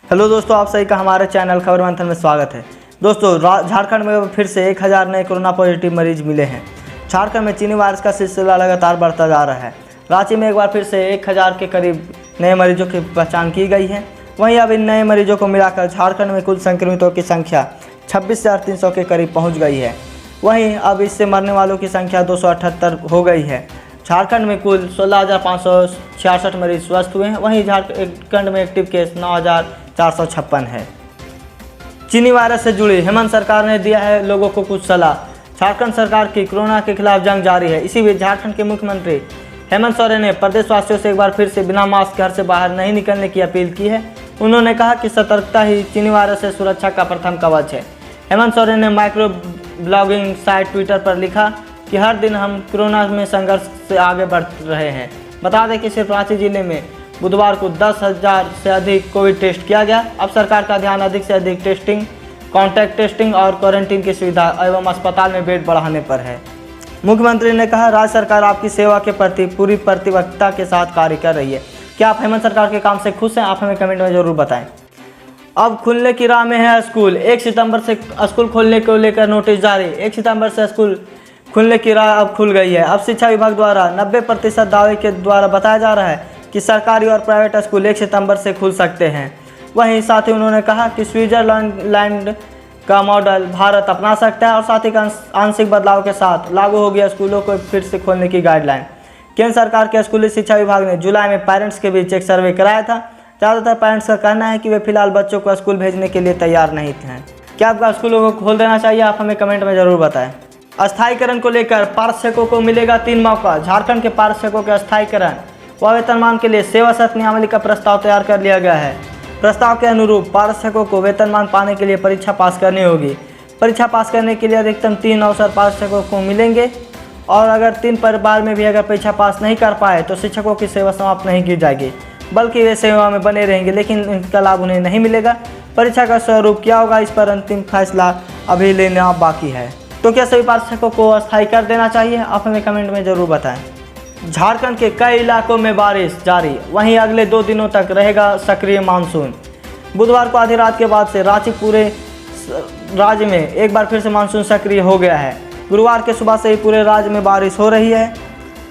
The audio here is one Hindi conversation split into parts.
हेलो दोस्तों, आप सभी का हमारे चैनल खबर मंथन में स्वागत है। दोस्तों, झारखंड में फिर से 1000 नए कोरोना पॉजिटिव मरीज मिले हैं। झारखंड में चीनी वायरस का सिलसिला लगातार बढ़ता जा रहा है। रांची में एक बार फिर से 1000 के करीब नए मरीजों की पहचान की गई है। वहीं अब इन नए मरीजों को मिलाकर झारखंड में कुल संक्रमितों की संख्या 26,300 के करीब पहुँच गई है। वहीं अब इससे मरने वालों की संख्या 278 हो गई है। झारखंड में कुल 16,566 मरीज स्वस्थ हुए हैं। वहीं झारखंड में एक्टिव केस 9,456 है। चीनी वायरस से जुड़ी हेमंत सरकार ने दिया है लोगों को कुछ सलाह। झारखंड सरकार की कोरोना के खिलाफ जंग जारी है। इसी बीच झारखंड के मुख्यमंत्री हेमंत सोरेन ने प्रदेशवासियों से एक बार फिर से बिना मास्क घर से बाहर नहीं निकलने की अपील की है। उन्होंने कहा कि सतर्कता ही चीनी वायरस से सुरक्षा का प्रथम कवच है। हेमंत सोरेन ने माइक्रो ब्लॉगिंग साइट ट्विटर पर लिखा कि हर दिन हम कोरोना में संघर्ष से आगे बढ़ रहे हैं। बता दें कि सिर्फ रांची जिले में बुधवार को 10,000 से अधिक कोविड टेस्ट किया गया। अब सरकार का ध्यान अधिक से अधिक टेस्टिंग, कॉन्टैक्ट टेस्टिंग और क्वारंटीन की सुविधा एवं अस्पताल में बेड बढ़ाने पर है। मुख्यमंत्री ने कहा, राज्य सरकार आपकी सेवा के प्रति पूरी प्रतिबद्धता के साथ कार्य कर रही है। क्या आप हेमंत सरकार के काम से खुश हैं? आप हमें कमेंट में जरूर बताएं। अब खुलने की राह में है स्कूल। 1 सितंबर से स्कूल खोलने को लेकर नोटिस जारी। 1 सितंबर से स्कूल खुलने की राह अब खुल गई है। अब शिक्षा विभाग द्वारा 90% दावे के द्वारा बताया जा रहा है कि सरकारी और प्राइवेट स्कूल 1 सितंबर से खुल सकते हैं। वहीं साथ ही उन्होंने कहा कि स्विट्जरलैंड का मॉडल भारत अपना सकता है और साथ ही आंशिक बदलाव के साथ लागू हो गया स्कूलों को फिर से खोलने की गाइडलाइन। केंद्र सरकार के स्कूली शिक्षा विभाग ने जुलाई में पेरेंट्स के बीच एक सर्वे कराया था। ज़्यादातर पेरेंट्स का कहना है कि वे फिलहाल बच्चों को स्कूल भेजने के लिए तैयार नहीं हैं। क्या आपका स्कूलों को खोल देना चाहिए? आप हमें कमेंट में ज़रूर बताएं। अस्थायीकरण को लेकर पारदर्शकों को मिलेगा 3 मौका। झारखंड के पारदर्शकों के अस्थायीकरण व वेतनमान के लिए सेवा शर्त नियमावली का प्रस्ताव तैयार कर लिया गया है। प्रस्ताव के अनुरूप पारदर्शकों को वेतनमान पाने के लिए परीक्षा पास करनी होगी। परीक्षा पास करने के लिए अधिकतम 3 अवसर पारदर्शकों को मिलेंगे और अगर 3 बार में भी अगर परीक्षा पास नहीं कर पाए तो शिक्षकों की सेवा समाप्त नहीं की जाएगी, बल्कि वे सेवा में बने रहेंगे, लेकिन इनका लाभ उन्हें नहीं मिलेगा। परीक्षा का स्वरूप क्या होगा, इस पर अंतिम फैसला अभी लेना बाकी है। तो क्या सभी पारदर्शकों को अस्थायी कर देना चाहिए? आप हमें कमेंट में ज़रूर बताएं। झारखंड के कई इलाकों में बारिश जारी। वहीं अगले 2 दिनों तक रहेगा सक्रिय मानसून। बुधवार को आधी रात के बाद से रांची पूरे राज्य में एक बार फिर से मानसून सक्रिय हो गया है। गुरुवार के सुबह से ही पूरे राज्य में बारिश हो रही है।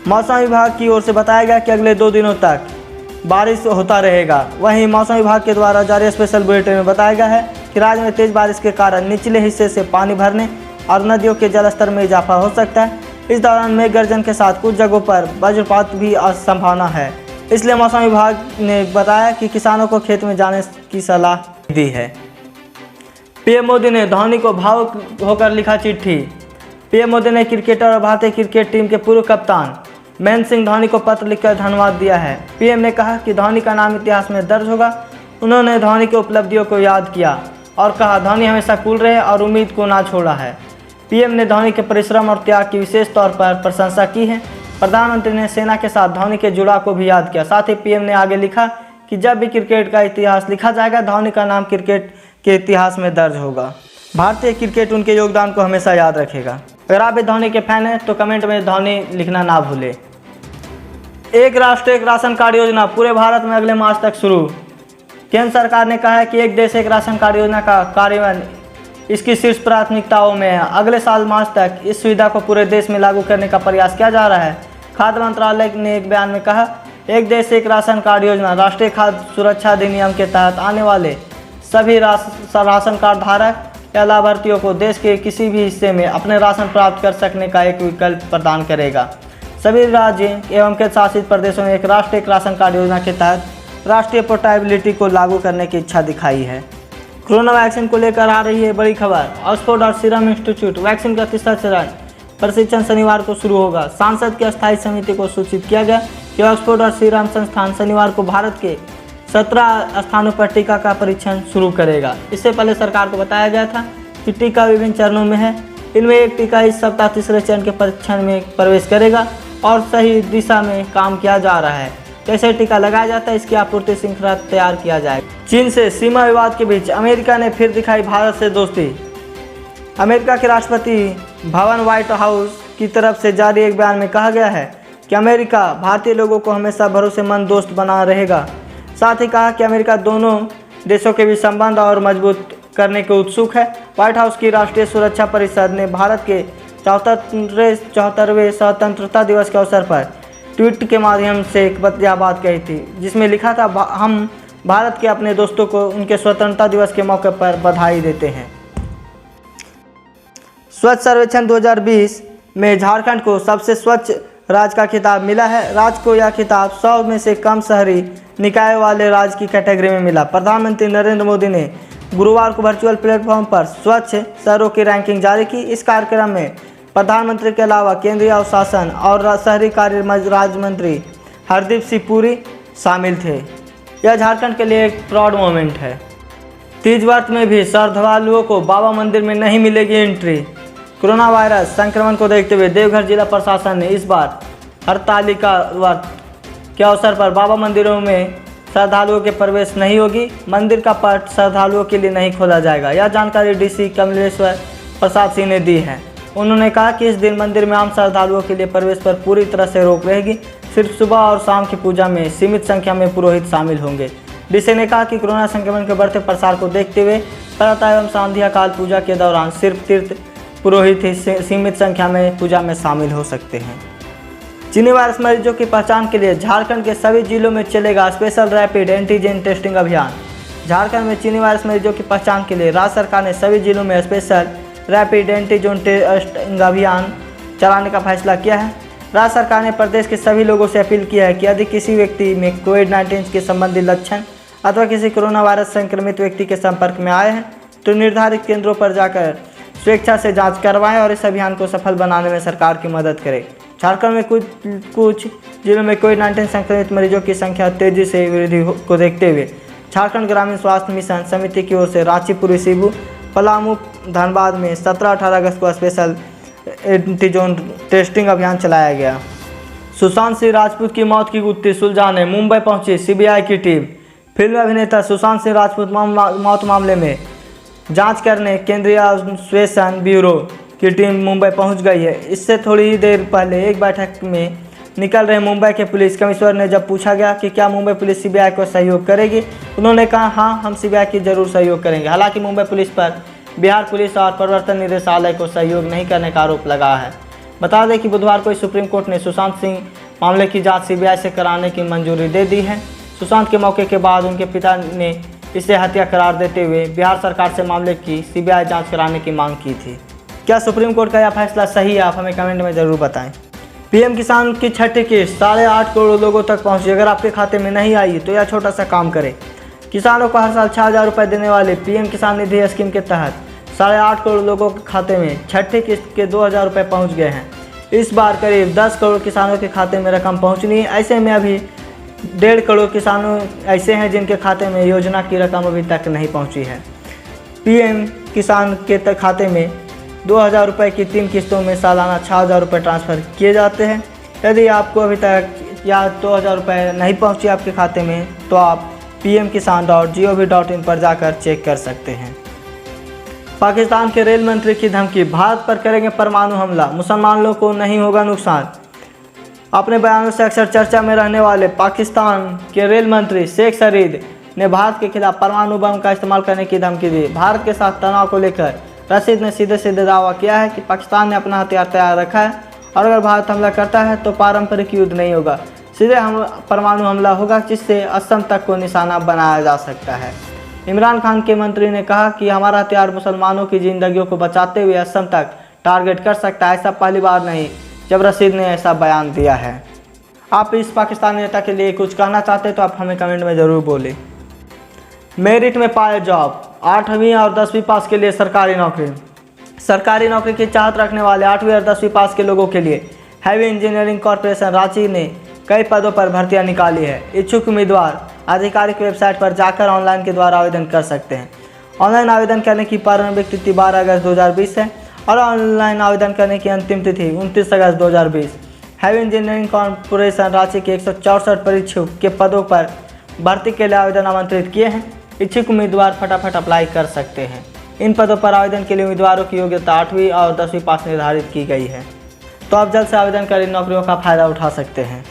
मौसम विभाग की ओर से बताया गया कि अगले 2 दिनों तक बारिश होता रहेगा। वहीं मौसम विभाग के द्वारा जारी स्पेशल बुलेटिन में बताया गया है कि राज्य में तेज बारिश के कारण निचले हिस्से से पानी भरने और नदियों के जलस्तर में इजाफा हो सकता है। इस दौरान मेघ गर्जन के साथ कुछ जगहों पर वज्रपात भी संभावना है। इसलिए मौसम विभाग ने बताया कि किसानों को खेत में जाने की सलाह दी है। पीएम मोदी ने धोनी को भावुक होकर लिखा चिट्ठी। पीएम मोदी ने क्रिकेटर और भारतीय क्रिकेट टीम के पूर्व कप्तान महेंद्र सिंह धोनी को पत्र लिखकर धन्यवाद दिया है। पीएम ने कहा कि धोनी का नाम इतिहास में दर्ज होगा। उन्होंने धोनी की उपलब्धियों को याद किया और कहा, धोनी हमेशा कूल रहे और उम्मीद को ना छोड़ा है। पीएम ने धोनी के परिश्रम और त्याग की विशेष तौर पर प्रशंसा की है। प्रधानमंत्री ने सेना के साथ धोनी के जुड़ाव को भी याद किया। साथ ही पीएम ने आगे लिखा कि जब भी क्रिकेट का इतिहास लिखा जाएगा, धोनी का नाम क्रिकेट के इतिहास में दर्ज होगा। भारतीय क्रिकेट उनके योगदान को हमेशा याद रखेगा। अगर आप भी धोनी के फैन हैं तो कमेंट में धोनी लिखना ना भूलें। एक राष्ट्र एक राशन कार्ड योजना पूरे भारत में अगले मार्च तक शुरू। केंद्र सरकार ने कहा है कि एक देश एक राशन कार्ड योजना का कार्यान्वयन इसकी शीर्ष प्राथमिकताओं में है। अगले साल मार्च तक इस सुविधा को पूरे देश में लागू करने का प्रयास किया जा रहा है। खाद्य मंत्रालय ने एक बयान में कहा, एक देश एक राशन कार्ड योजना राष्ट्रीय खाद्य सुरक्षा अधिनियम के तहत आने वाले सभी राशन कार्ड धारक या लाभार्थियों को देश के किसी भी हिस्से में अपने राशन प्राप्त कर सकने का एक विकल्प प्रदान करेगा। सभी राज्य एवं केंद्र शासित प्रदेशों ने एक राष्ट्रीय राशन कार्ड योजना के तहत राष्ट्रीय पोर्टेबिलिटी को लागू करने की इच्छा दिखाई है। कोरोना वैक्सीन को लेकर आ रही है बड़ी खबर। ऑक्सफोर्ड और सीरम इंस्टीट्यूट वैक्सीन का तीसरा चरण प्रशिक्षण शनिवार को शुरू होगा। सांसद की अस्थायी समिति को सूचित किया गया कि ऑक्सफोर्ड और सीरम संस्थान शनिवार को भारत के 17 स्थानों पर टीका का परीक्षण शुरू करेगा। इससे पहले सरकार को बताया गया था कि टीका विभिन्न चरणों में है। इनमें एक टीका इस सप्ताह तीसरे चरण के परीक्षण में प्रवेश करेगा और सही दिशा में काम किया जा रहा है। कैसे टीका लगाया जाता है, इसकी आपूर्ति श्रृंखला तैयार किया जाएगा। चीन से सीमा विवाद के बीच अमेरिका ने फिर दिखाई भारत से दोस्ती। अमेरिका के राष्ट्रपति भवन व्हाइट हाउस की तरफ से जारी एक बयान में कहा गया है कि अमेरिका भारतीय लोगों को हमेशा भरोसेमंद दोस्त बना रहेगा। साथ ही कहा कि अमेरिका दोनों देशों के बीच संबंध और मजबूत करने के उत्सुक है। व्हाइट हाउस की राष्ट्रीय सुरक्षा परिषद ने भारत के 74वें स्वतंत्रता दिवस के अवसर पर ट्वीट के माध्यम से एक बात कही थी, जिसमें लिखा था, हम भारत के अपने दोस्तों को उनके स्वतंत्रता दिवस के मौके पर बधाई देते हैं। स्वच्छ सर्वेक्षण 2020 में झारखंड को सबसे स्वच्छ राज्य का खिताब मिला है। राज्य को यह खिताब 100 में से कम शहरी निकाय वाले राज्य की कैटेगरी में मिला। प्रधानमंत्री नरेंद्र मोदी ने गुरुवार को वर्चुअल प्लेटफॉर्म पर स्वच्छ शहरों की रैंकिंग जारी की। इस कार्यक्रम में प्रधानमंत्री के अलावा केंद्रीय आवासन और शहरी कार्य राज्य मंत्री हरदीप सिंह पुरी शामिल थे। यह झारखंड के लिए एक प्राउड मोमेंट है। तीज व्रत में भी श्रद्धालुओं को बाबा मंदिर में नहीं मिलेगी एंट्री। कोरोना वायरस संक्रमण को देखते हुए देवघर जिला प्रशासन ने इस बार हरतालिका व्रत के अवसर पर बाबा मंदिरों में श्रद्धालुओं के प्रवेश नहीं होगी। मंदिर का पट श्रद्धालुओं के लिए नहीं खोला जाएगा। यह जानकारी डीसी कमलेश्वर प्रसाद सिंह ने दी है। उन्होंने कहा कि इस दिन मंदिर में आम श्रद्धालुओं के लिए प्रवेश पर पूरी तरह से रोक रहेगी। सिर्फ सुबह और शाम की पूजा में सीमित संख्या में पुरोहित शामिल होंगे। डीसी ने कहा कि कोरोना संक्रमण के बढ़ते प्रसार को देखते हुए प्रातः एवं संध्या काल पूजा के दौरान सिर्फ तीर्थ पुरोहित ही सीमित संख्या में पूजा में शामिल हो सकते हैं। चीनी वायरस मरीजों की पहचान के लिए झारखंड के सभी जिलों में चलेगा स्पेशल रैपिड एंटीजन टेस्टिंग अभियान। झारखंड में चीनी वायरस मरीजों की पहचान के लिए राज्य सरकार ने सभी जिलों में स्पेशल रैपिड एंटीजन टेस्टिंग अभियान चलाने का फैसला किया है। राज्य सरकार ने प्रदेश के सभी लोगों से अपील किया है कि यदि किसी व्यक्ति में कोविड-19 के संबंधित लक्षण अथवा किसी कोरोना वायरस संक्रमित व्यक्ति के संपर्क में आए हैं तो निर्धारित केंद्रों पर जाकर स्वेच्छा से जांच करवाएं और इस अभियान को सफल बनाने में सरकार की मदद करें। झारखंड में कुछ जिलों में कोविड-19 संक्रमित मरीजों की संख्या तेजी से वृद्धि को देखते हुए झारखंड ग्रामीण स्वास्थ्य मिशन समिति की ओर से रांची, पूर्वी सिंहभूम, पलामू, धनबाद में 17-18 अगस्त को स्पेशल एंटीजन टेस्टिंग अभियान चलाया गया। सुशांत सिंह राजपूत की मौत की गुत्थी सुलझाने मुंबई पहुंची सीबीआई की टीम। फिल्म अभिनेता सुशांत सिंह राजपूत मौत मामले में जांच करने केंद्रीय अन्वेषण ब्यूरो की टीम मुंबई पहुंच गई है। इससे थोड़ी ही देर पहले एक बैठक में निकल रहे मुंबई के पुलिस कमिश्नर ने जब पूछा गया कि क्या मुंबई पुलिस सीबीआई को सहयोग करेगी, उन्होंने कहा, हाँ, हम सीबीआई की जरूर सहयोग करेंगे। हालांकि मुंबई पुलिस पर बिहार पुलिस और प्रवर्तन निदेशालय को सहयोग नहीं करने का आरोप लगा है। बता दें कि बुधवार को सुप्रीम कोर्ट ने सुशांत सिंह मामले की जांच सीबीआई से कराने की मंजूरी दे दी है। सुशांत के मौके के बाद उनके पिता ने इसे हत्या करार देते हुए बिहार सरकार से मामले की सीबीआई जांच कराने की मांग की थी। क्या सुप्रीम कोर्ट का यह फैसला सही है? आप हमें कमेंट में ज़रूर बताएं। पीएम किसान की छठी किस्त 8.5 करोड़ लोगों तक पहुंची। अगर आपके खाते में नहीं आई तो यह छोटा सा काम करें। किसानों को हर साल 6,000 रुपये देने वाले पीएम किसान निधि स्कीम के तहत 8.5 करोड़ लोगों के खाते में छठी किस्त के 2,000 रुपये पहुँच गए हैं। इस बार करीब 10 करोड़ किसानों के खाते में रकम पहुँचनी है। ऐसे में अभी 1.5 करोड़ किसानों ऐसे हैं जिनके खाते में योजना की रकम अभी तक नहीं पहुँची है। पीएम किसान के खाते में 2,000 रुपये की 3 किस्तों में सालाना 6,000 रुपये ट्रांसफ़र किए जाते हैं। यदि आपको अभी तक या 2,000 रुपये नहीं पहुँचे आपके खाते में तो आप pmkisan.gov.in पर जाकर चेक कर सकते हैं। पाकिस्तान के रेल मंत्री की धमकी, भारत पर करेंगे परमाणु हमला, मुसलमानों को नहीं होगा नुकसान। अपने बयानों से अक्सर चर्चा में रहने वाले पाकिस्तान के रेल मंत्री शेख शरीद ने भारत के खिलाफ परमाणु बम का इस्तेमाल करने की धमकी दी। भारत के साथ तनाव को लेकर रशीद ने सीधे सीधे दावा किया है कि पाकिस्तान ने अपना हथियार तैयार रखा है और अगर भारत हमला करता है तो पारंपरिक युद्ध नहीं होगा, सीधे परमाणु हमला होगा जिससे असम तक को निशाना बनाया जा सकता है। इमरान खान के मंत्री ने कहा कि हमारा हथियार मुसलमानों की जिंदगियों को बचाते हुए असम तक टारगेट कर सकता है। ऐसा पहली बार नहीं जब रशीद ने ऐसा बयान दिया है। आप इस पाकिस्तानी नेता के लिए कुछ कहना चाहते तो आप हमें कमेंट में ज़रूर बोलें। मेरिट में पाए जॉब, 8वीं और 10वीं पास के लिए सरकारी नौकरी। सरकारी नौकरी की चाहत रखने वाले 8वीं और 10वीं पास के लोगों के लिए हैवी इंजीनियरिंग कॉरपोरेशन रांची ने कई पदों पर भर्तियां निकाली है। इच्छुक उम्मीदवार आधिकारिक वेबसाइट पर जाकर ऑनलाइन के द्वारा आवेदन कर सकते हैं। ऑनलाइन आवेदन करने की प्रारंभिक तिथि 12 अगस्त 2020 है और ऑनलाइन आवेदन करने की अंतिम तिथि 29 अगस्त 2020। हैवी इंजीनियरिंग कॉरपोरेशन रांची के 164 परीक्षुक के पदों पर भर्ती के लिए आवेदन आमंत्रित किए हैं। इच्छुक उम्मीदवार फटाफट अप्लाई कर सकते हैं। इन पदों पर आवेदन के लिए उम्मीदवारों की योग्यता 8वीं और 10वीं पास निर्धारित की गई है, तो आप जल्द से आवेदन कर इन नौकरियों का फायदा उठा सकते हैं।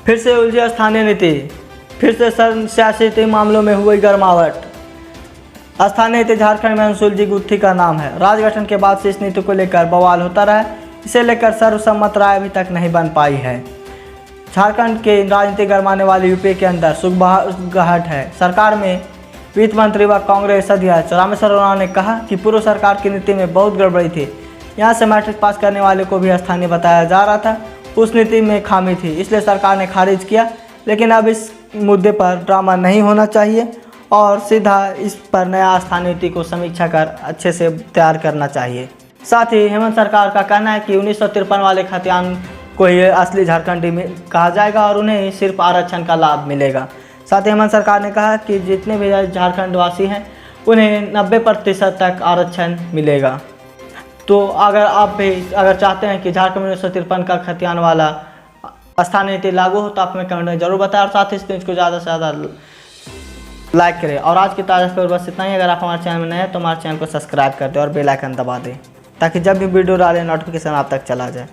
फिर से उलझी स्थानीय नीति, फिर से सियासी मामलों में हुई गर्माहट। स्थानीय नीति झारखंड में अंशुल जी गुत्थी का नाम है। राज्य गठन के बाद से इस नीति को लेकर बवाल होता रहा। इसे लेकर सर्वसम्मत राय अभी तक नहीं बन पाई है। झारखंड के राजनीति गरमाने वाले यूपी के अंदर सुगबुगाहट है। सरकार में वित्त मंत्री व कांग्रेस अध्यक्ष रामेश्वर उरांव ने कहा कि पूर्व सरकार की नीति में बहुत गड़बड़ी थी। यहाँ से मैट्रिक पास करने वाले को भी स्थानीय बताया जा रहा था। उस नीति में खामी थी, इसलिए सरकार ने खारिज किया। लेकिन अब इस मुद्दे पर ड्रामा नहीं होना चाहिए और सीधा इस पर नया स्थानीय नीति को समीक्षा कर अच्छे से तैयार करना चाहिए। साथ ही हेमंत सरकार का कहना है कि 1953 वाले खतियान को ही असली झारखंडी में कहा जाएगा और उन्हें सिर्फ आरक्षण का लाभ मिलेगा। साथ ही हेमंत सरकार ने कहा कि जितने भी झारखंड वासी हैं उन्हें 90% तक आरक्षण मिलेगा। तो अगर आप भी चाहते हैं कि झारखंड में 1953 का खतियान वाला स्थानीय नीति लागू हो तो आप हमें कमेंट में जरूर बताएं और साथ ही इस न्यूज़ को ज़्यादा से ज़्यादा लाइक करें। और आज की ताज़ा खबर बस इतना ही। अगर आप हमारे चैनल में नए हैं तो हमारे चैनल को सब्सक्राइब कर दें और बेल आइकन दबा दें ताकि जब भी वीडियो डालें नोटिफिकेशन आप तक चला जाए।